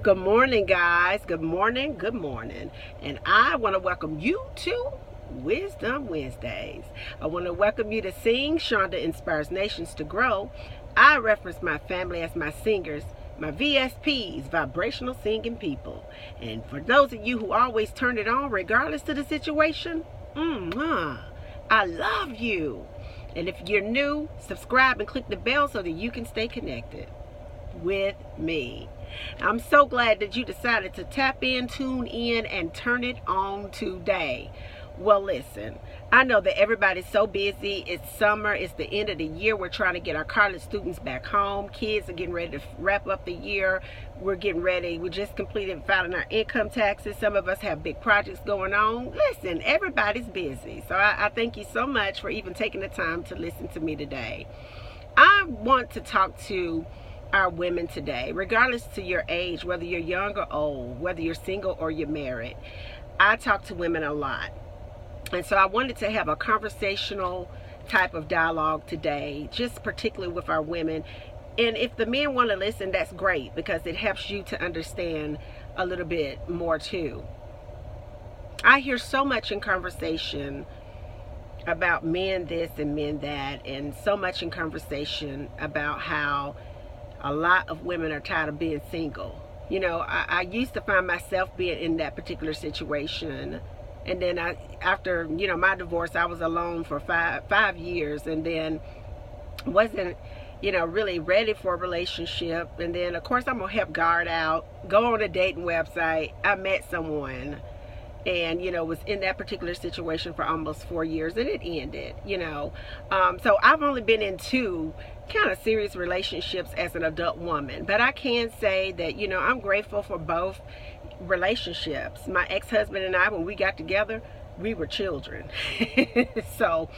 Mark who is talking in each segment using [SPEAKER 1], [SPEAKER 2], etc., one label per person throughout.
[SPEAKER 1] Good morning, guys. Good morning. Good morning. And I want to welcome you to Wisdom Wednesdays. I want to welcome you to Sing. Shonda inspires nations to grow. I reference my family as my singers, my VSPs, vibrational singing people. And for those of you who always turn it on, regardless of the situation, I love you. And if you're new, subscribe and click the bell so that you can stay connected with me. I'm so glad that you decided to tap in, tune in, and turn it on today. Well, listen, I know that everybody's so busy. It's summer. It's the end of the year. We're trying to get our college students back home. Kids are getting ready to wrap up the year. We're getting ready. We just completed filing our income taxes. Some of us have big projects going on. Listen, everybody's busy. So I thank you so much for even taking the time to listen to me today. I want to talk to our women today, regardless to your age, whether you're young or old, whether you're single or you're married. I talk to women a lot. And so I wanted to have a conversational type of dialogue today, just particularly with our women. And if the men want to listen, that's great, because it helps you to understand a little bit more too. I hear so much in conversation about men this and men that, and so much in conversation about how a lot of women are tired of being single. You know, I used to find myself being in that particular situation. And then after, my divorce, I was alone for five years, and then wasn't, really ready for a relationship. And then, of course, I'm going to help God out, go on a dating website. I met someone and, was in that particular situation for almost 4 years, and it ended, So I've only been in two kind of serious relationships as an adult woman, but I can say that, I'm grateful for both relationships. My ex-husband and I, when we got together, we were children. So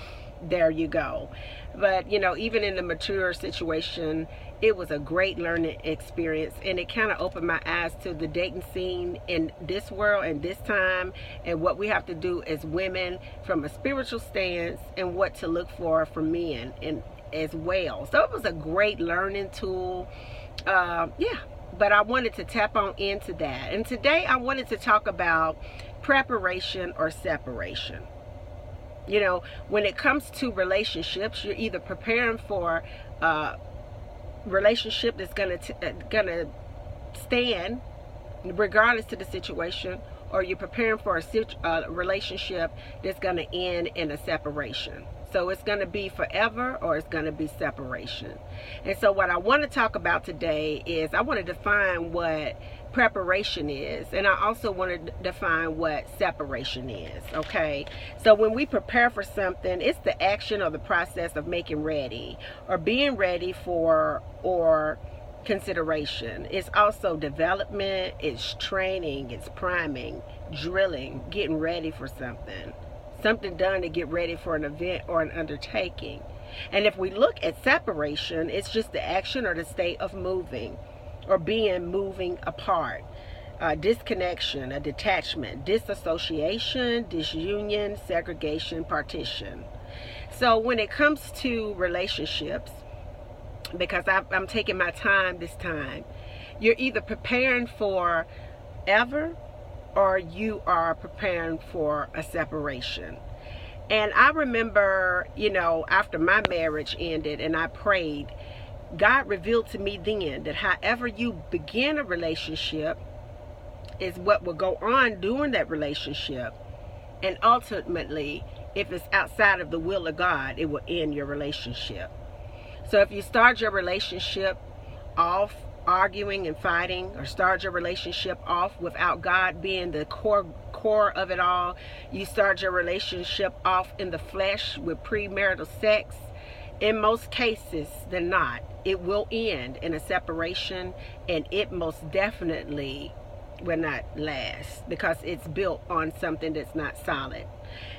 [SPEAKER 1] there you go. But even in the mature situation, it was a great learning experience, and it kind of opened my eyes to the dating scene in this world and this time, and what we have to do as women from a spiritual stance, and what to look for from men and as well. So it was a great learning tool. But I wanted to tap on into that. And today I wanted to talk about preparation or separation. When it comes to relationships, you're either preparing for a relationship that's gonna stand regardless to the situation, or you're preparing for a relationship that's gonna end in a separation. So it's going to be forever, or it's going to be separation. And so what I want to talk about today is I want to define what preparation is, and I also want to define what separation is. Okay, so when we prepare for something, it's the action or the process of making ready or being ready for or consideration. It's also development, it's training, it's priming, drilling, getting ready for something done to get ready for an event or an undertaking. And if we look at separation, it's just the action or the state of moving or moving apart. Disconnection, a detachment, disassociation, disunion, segregation, partition. So when it comes to relationships, because I'm taking my time this time, you're either preparing for ever, or you are preparing for a separation. And I remember, after my marriage ended and I prayed, God revealed to me then that however you begin a relationship is what will go on during that relationship. And ultimately, if it's outside of the will of God, it will end your relationship. So if you start your relationship off arguing and fighting, or start your relationship off without God being the core of it all, you start your relationship off in the flesh with premarital sex, in most cases than not, it will end in a separation, and it most definitely will not last, because it's built on something that's not solid.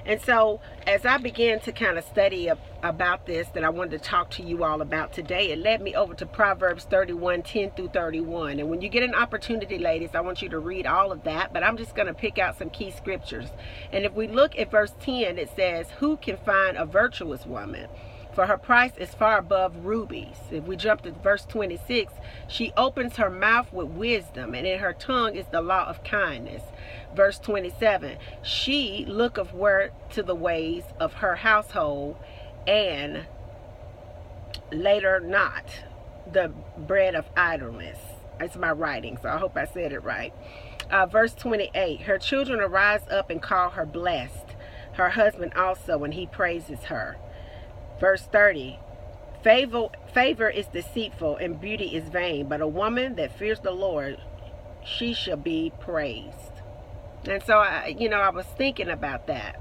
[SPEAKER 1] And so as I began to kind of study about this that I wanted to talk to you all about today, it led me over to Proverbs 31:10 through 31. And when you get an opportunity, ladies, I want you to read all of that, but I'm just going to pick out some key scriptures. And if we look at verse 10, it says, "Who can find a virtuous woman? for her price is far above rubies. If we jump to verse 26, she opens her mouth with wisdom, and in her tongue is the law of kindness. Verse 27, she looketh where to the ways of her household, and later not the bread of idleness. It's my writing, so I hope I said it right. Verse 28, her children arise up and call her blessed, her husband also, and he praises her. Verse 30, favor is deceitful and beauty is vain, but a woman that fears the Lord, she shall be praised. And so, I was thinking about that.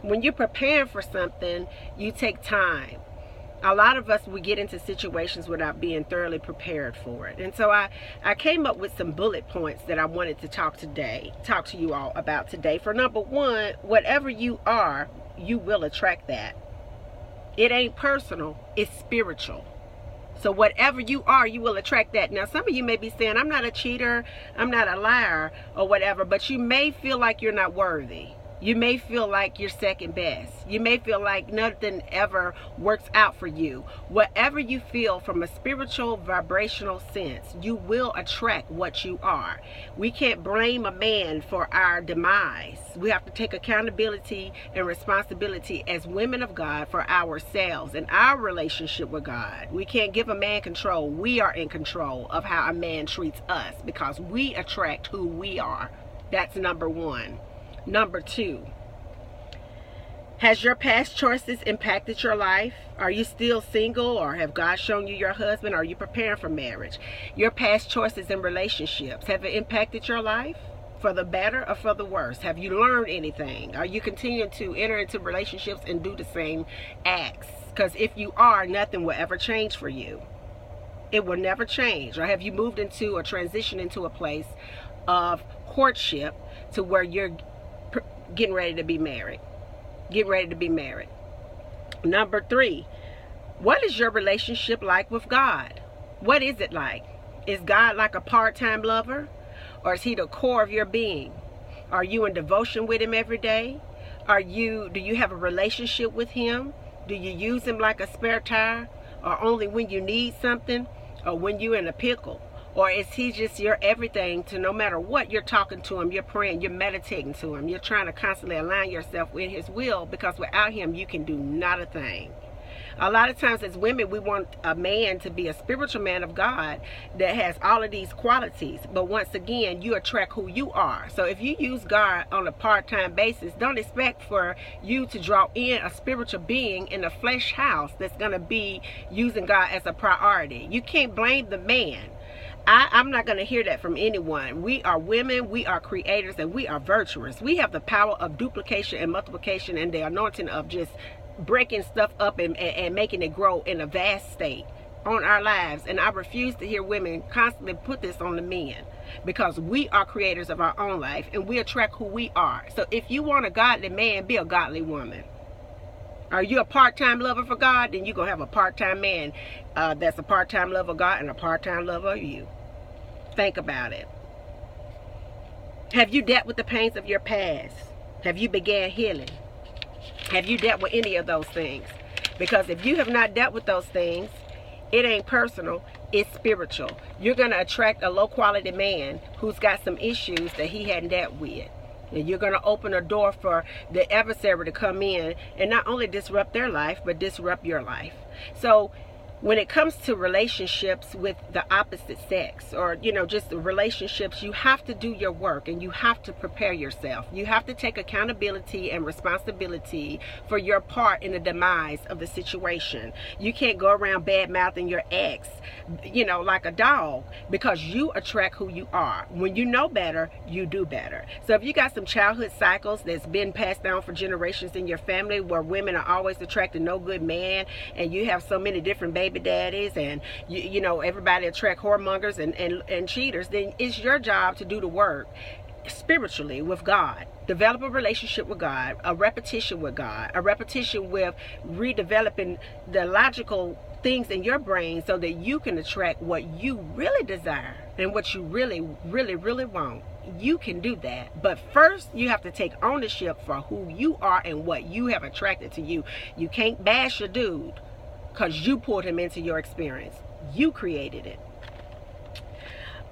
[SPEAKER 1] When you're preparing for something, you take time. A lot of us, we get into situations without being thoroughly prepared for it. And so I came up with some bullet points that I wanted to talk to you all about today. For number one, whatever you are, you will attract that. It ain't personal, it's spiritual. So whatever you are, you will attract that. Now, some of you may be saying, I'm not a cheater, I'm not a liar, or whatever, but you may feel like you're not worthy. You may feel like you're second best. You may feel like nothing ever works out for you. Whatever you feel from a spiritual, vibrational sense, you will attract what you are. We can't blame a man for our demise. We have to take accountability and responsibility as women of God for ourselves and our relationship with God. We can't give a man control. We are in control of how a man treats us because we attract who we are. That's number one. Number two, has your past choices impacted your life? Are you still single, or have God shown you your husband? Are you preparing for marriage? Your past choices in relationships, have it impacted your life for the better or for the worse? Have you learned anything? Are you continuing to enter into relationships and do the same acts? Because if you are, nothing will ever change for you. It will never change. Or have you moved into or transitioned into a place of courtship to where you're getting ready to be married? Get ready to be married. Number three, what is your relationship like with God? What is it like? Is God like a part-time lover, or is he the core of your being? Are you in devotion with him every day? Do you have a relationship with him? Do you use him like a spare tire, or only when you need something, or when you're in a pickle? Or is he just your everything, to no matter what, you're talking to him, you're praying, you're meditating to him, you're trying to constantly align yourself with his will, because without him you can do not a thing. A lot of times as women, we want a man to be a spiritual man of God that has all of these qualities. But once again, you attract who you are. So if you use God on a part-time basis, don't expect for you to draw in a spiritual being in a flesh house that's going to be using God as a priority. You can't blame the man. I'm not going to hear that from anyone. We are women, we are creators, and we are virtuous. We have the power of duplication and multiplication and the anointing of just breaking stuff up and making it grow in a vast state on our lives. And I refuse to hear women constantly put this on the men, because we are creators of our own life and we attract who we are. So if you want a godly man, be a godly woman. Are you a part-time lover for God? Then you're going to have a part-time man that's a part-time lover of God and a part-time lover of you. Think about it. Have you dealt with the pains of your past? Have you began healing? Have you dealt with any of those things? Because if you have not dealt with those things, it ain't personal, it's spiritual. You're going to attract a low-quality man who's got some issues that he hadn't dealt with. And you're going to open a door for the adversary to come in and not only disrupt their life, but disrupt your life. So when it comes to relationships with the opposite sex, or just the relationships, you have to do your work and you have to prepare yourself. You have to take accountability and responsibility for your part in the demise of the situation. You can't go around bad mouthing your ex, like a dog, because you attract who you are. When you know better, you do better. So if you got some childhood cycles that's been passed down for generations in your family, where women are always attracting no good man, and you have so many different baby daddies, and everybody attract whoremongers and cheaters, then it's your job to do the work spiritually with God. Develop a relationship with God, a repetition with God, a repetition with redeveloping the logical things in your brain so that you can attract what you really desire and what you really, really, really want. You can do that. But first, you have to take ownership for who you are and what you have attracted to you. You can't bash a dude because you pulled him into your experience. You created it.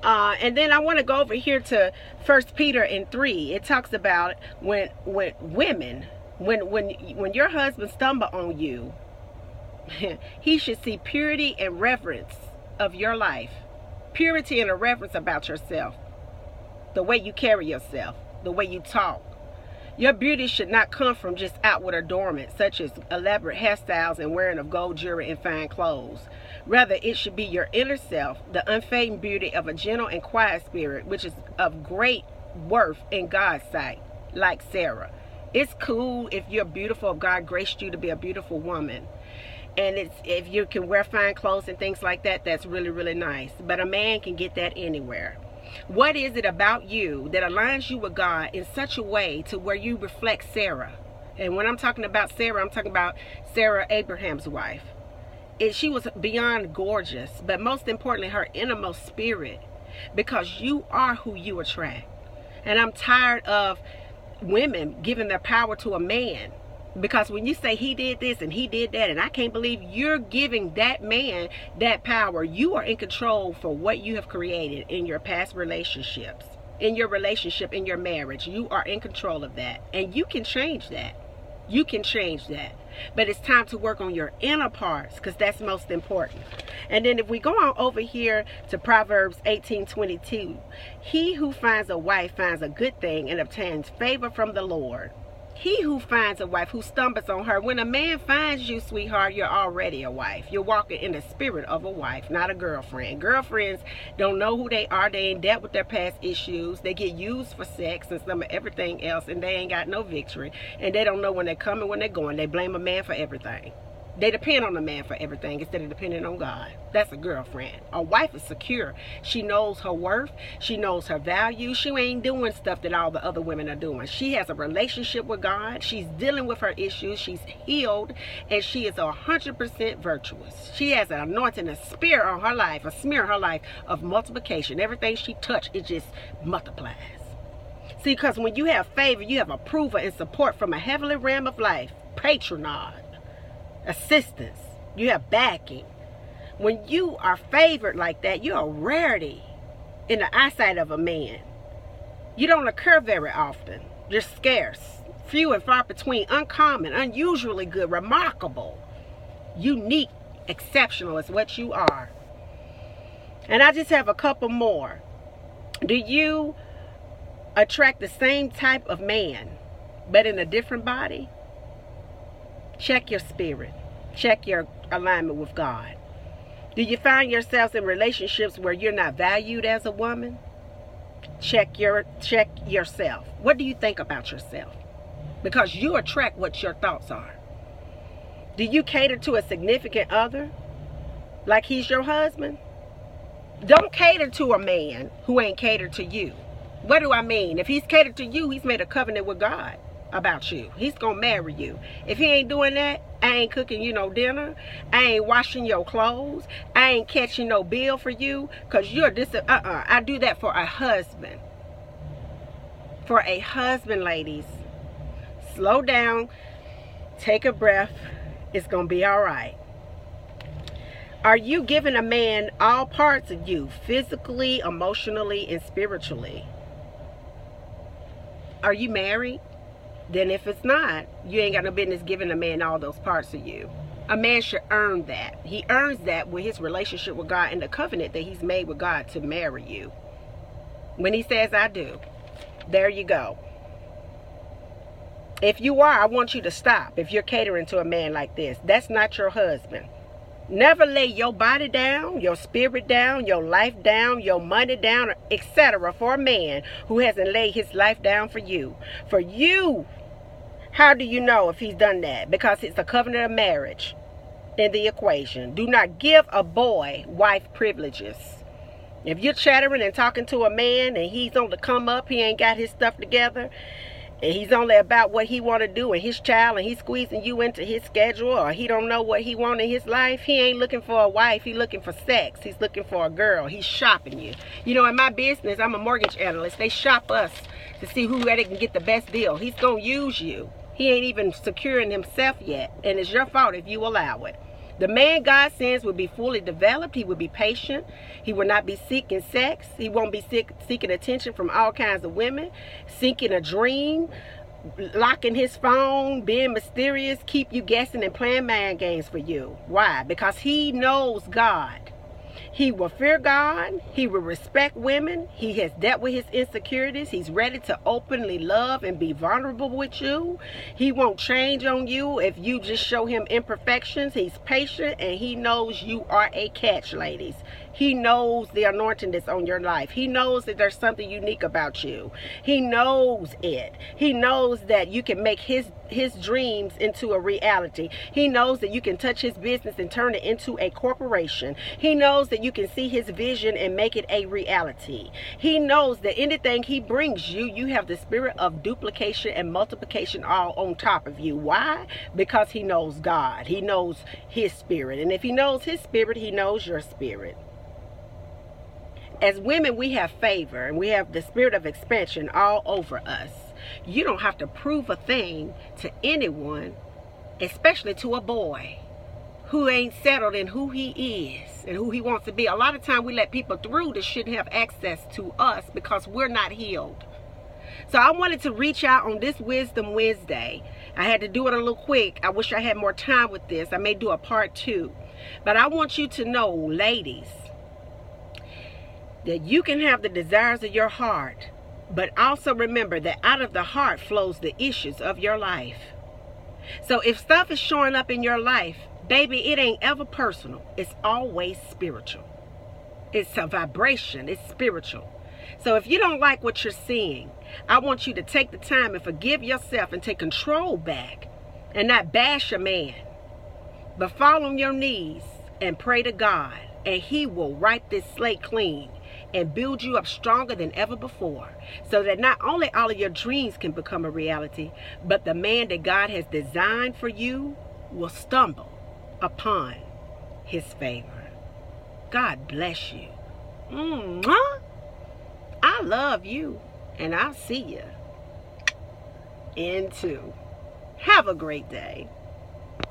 [SPEAKER 1] And then I want to go over here to 1 Peter 3. It talks about when your husband stumble on you, he should see purity and reverence of your life. Purity and a reverence about yourself. The way you carry yourself. The way you talk. Your beauty should not come from just outward adornment, such as elaborate hairstyles and wearing of gold jewelry and fine clothes. Rather, it should be your inner self, the unfading beauty of a gentle and quiet spirit, which is of great worth in God's sight, like Sarah. It's cool if you're beautiful, if God graced you to be a beautiful woman. And if you can wear fine clothes and things like that, that's really, really nice. But a man can get that anywhere. What is it about you that aligns you with God in such a way to where you reflect Sarah? And when I'm talking about Sarah, I'm talking about Sarah, Abraham's wife. She was beyond gorgeous, but most importantly, her innermost spirit, because you are who you attract. And I'm tired of women giving their power to a man, because when you say he did this and he did that, and I can't believe you're giving that man that power. You are in control for what you have created in your past relationships, in your relationship, in your marriage. You are in control of that, and you can change that. You can change that. But it's time to work on your inner parts, because that's most important. And then if we go on over here to Proverbs 18:22, he who finds a wife finds a good thing and obtains favor from the Lord. He who finds a wife, who stumbles on her. When a man finds you, sweetheart, you're already a wife. You're walking in the spirit of a wife, not a girlfriend. Girlfriends don't know who they are. They ain't dealt with their past issues. They get used for sex and some of everything else, and they ain't got no victory. And they don't know when they're coming, when they're going. They blame a man for everything. They depend on a man for everything instead of depending on God. That's a girlfriend. A wife is secure. She knows her worth. She knows her value. She ain't doing stuff that all the other women are doing. She has a relationship with God. She's dealing with her issues. She's healed. And she is 100% virtuous. She has an anointing, a spear on her life, a smear on her life of multiplication. Everything she touches, it just multiplies. See, because when you have favor, you have approval and support from a heavenly realm of life. Patronage. Assistance. You have backing. When you are favored like that, you're a rarity in the eyesight of a man. You don't occur very often. You're scarce, few and far between, uncommon, unusually good, remarkable, unique, exceptional is what you are. And I just have a couple more. Do you attract the same type of man but in a different body? Check your spirit. Check your alignment with God. Do you find yourselves in relationships where you're not valued as a woman? Check yourself. What do you think about yourself? Because you attract what your thoughts are. Do you cater to a significant other like he's your husband? Don't cater to a man who ain't catered to you. What do I mean? If he's catered to you, he's made a covenant with God about you. He's gonna marry you. If he ain't doing that, I ain't cooking you no dinner. I ain't washing your clothes. I ain't catching no bill for you, because you're I do that for a husband. For a husband, ladies. Slow down. Take a breath. It's gonna be all right. Are you giving a man all parts of you, physically, emotionally, and spiritually? Are you married? Then if it's not, you ain't got no business giving a man all those parts of you. A man should earn that. He earns that with his relationship with God and the covenant that he's made with God to marry you. When he says, I do. There you go. If you are, I want you to stop. If you're catering to a man like this, that's not your husband. Never lay your body down, your spirit down, your life down, your money down, etc. for a man who hasn't laid his life down for you. For you, how do you know if he's done that? Because it's a covenant of marriage in the equation. Do not give a boy wife privileges. If you're chattering and talking to a man and he's on the come up, he ain't got his stuff together, and he's only about what he want to do and his child, and he's squeezing you into his schedule, or he don't know what he want in his life, he ain't looking for a wife. He's looking for sex. He's looking for a girl. He's shopping you. You know, in my business, I'm a mortgage analyst. They shop us to see who they can get the best deal. He's going to use you. He ain't even securing himself yet, and it's your fault if you allow it. The man God sends will be fully developed. He will be patient. He will not be seeking sex. He won't be seeking attention from all kinds of women, seeking a dream, locking his phone, being mysterious, keep you guessing and playing mind games for you. Why? Because he knows God. He will fear God. He will respect women. He has dealt with his insecurities. He's ready to openly love and be vulnerable with you. He won't change on you if you just show him imperfections. He's patient, and he knows you are a catch, ladies. He knows the anointing that's on your life. He knows that there's something unique about you. He knows it. He knows that you can make his dreams into a reality. He knows that you can touch his business and turn it into a corporation. He knows that you can see his vision and make it a reality. He knows that anything he brings you, you have the spirit of duplication and multiplication all on top of you. Why? Because he knows God. He knows his spirit. And if he knows his spirit, he knows your spirit. As women, we have favor, and we have the spirit of expansion all over us. You don't have to prove a thing to anyone, especially to a boy who ain't settled in who he is and who he wants to be. A lot of time we let people through that shouldn't have access to us because we're not healed. So I wanted to reach out on this Wisdom Wednesday. I had to do it a little quick. I wish I had more time with this. I may do a part 2. But I want you to know, ladies, that you can have the desires of your heart, but also remember that out of the heart flows the issues of your life. So if stuff is showing up in your life, baby, it ain't ever personal. It's always spiritual. It's a vibration. It's spiritual. So if you don't like what you're seeing, I want you to take the time and forgive yourself and take control back and not bash a man, but fall on your knees and pray to God, and he will wipe this slate clean and build you up stronger than ever before, so that not only all of your dreams can become a reality, but the man that God has designed for you will stumble upon his favor. God bless you. I love you, and I'll see you in 2. Have a great day.